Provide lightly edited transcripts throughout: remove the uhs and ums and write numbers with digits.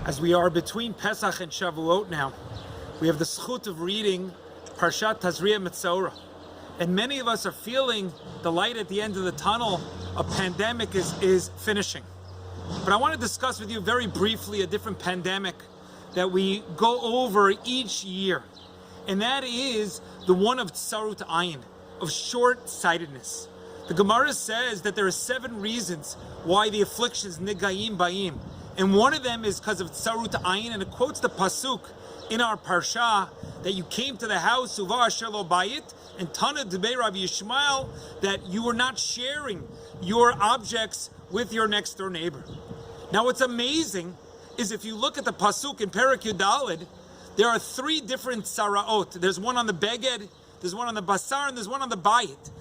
As we are between Pesach and Shavuot now, we have the zchut of reading Parashat Tazria-Metzora. And many of us are feeling the light at the end of the tunnel. A pandemic is finishing. But I want to discuss with you very briefly a different pandemic that we go over each year. And that is the one of tsarut ayin, of short-sightedness. The Gemara says that there are 7 reasons why the afflictions nigayim ba'im. And one of them is because of tsarut ayin, and it quotes the pasuk in our parsha that you came to the house uva asher lo bayit, and Tana debei Rabbi Yishmael, that you were not sharing your objects with your next door neighbor. Now what's amazing is if you look at the pasuk in Perek Yudalid, there are 3 different tsaraot. There's one on the beged, there's one on the basar, and there's one on the bayit.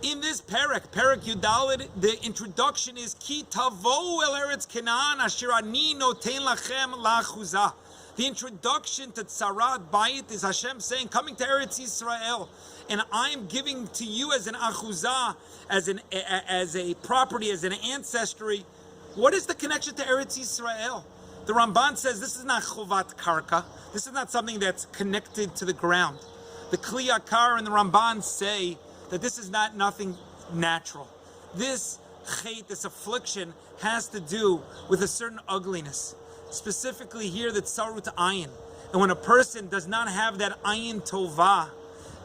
In this Perek Yudalid, the introduction is Ki tavo el eretz Canaan asher ani noten lachem la'achuzah. The introduction to Tzarat Bayit is Hashem saying, coming to Eretz Yisrael, and I'm giving to you as an achuzah, as a property, as an ancestry. What is the connection to Eretz Yisrael? The Ramban says this is not chovat karka. This is not something that's connected to the ground. The Kli Yakar and the Ramban say that this is not nothing natural. This chait, this affliction, has to do with a certain ugliness. Specifically here, the tsarut ayin. And when a person does not have that ayin tovah,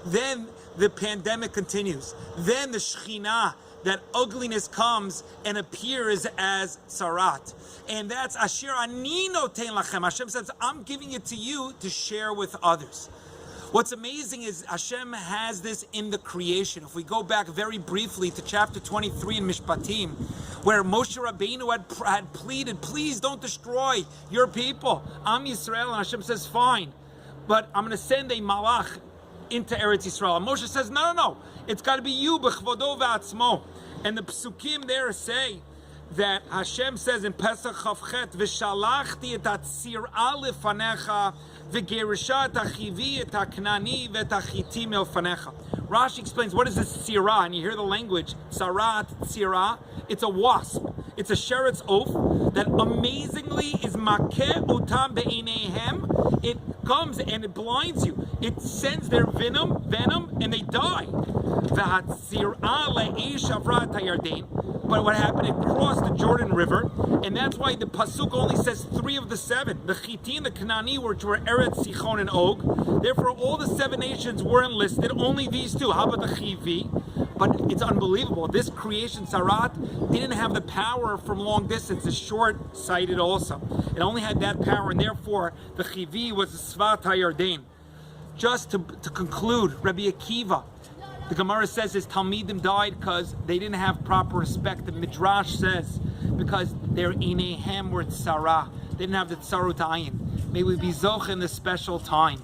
then the pandemic continues. Then the shechina, that ugliness comes and appears as tzarat. And that's asher ani noten lachem. Hashem says, I'm giving it to you to share with others. What's amazing is Hashem has this in the creation. If we go back very briefly to chapter 23 in Mishpatim, where Moshe Rabbeinu had pleaded, please don't destroy your people, Am Yisrael, and Hashem says, fine, but I'm going to send a malach into Eretz Yisrael. And Moshe says, no, it's got to be you, b'chvodo v'atzmo. And the psukim there say that Hashem says in Pesach Chavchet, v'shalachti et hatzirah lefanecha, v'gerisha et achivi et haknani v'et achiti me'ofanecha. Rashi explains, what is this tzirah? And you hear the language, tzarat, tzirah. It's a wasp. It's a sheretz oaf that amazingly is makeh otam be'ineihem. It comes and it blinds you. It sends their venom, and they die. V'hatzirah le'ish avrat hayarden. But what happened? It crossed the Jordan River, and that's why the pasuk only says 3 of the 7. The Chiti and the Kanani, which were Eretz, Sichon, and Og. Therefore, all the 7 nations were enlisted. Only these 2. How about the Chivi? But it's unbelievable. This creation, Sarat, didn't have the power from long distance. It's short-sighted also. It only had that power, and therefore the Chivi was the Svat HaYarden. Just to conclude, Rabbi Akiva, the Gemara says his Talmidim died because they didn't have proper respect. The Midrash says because their Ineihem were Tzara. They didn't have the Tzarut Ayin. May we be Zoch in this special time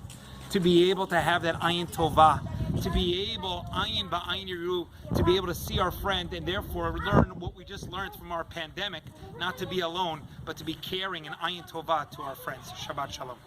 to be able to have that Ayin Tovah, to be able, Ayin Ba'ayin Yeru, to be able to see our friend and therefore learn what we just learned from our pandemic, not to be alone, but to be caring and Ayin Tovah to our friends. Shabbat Shalom.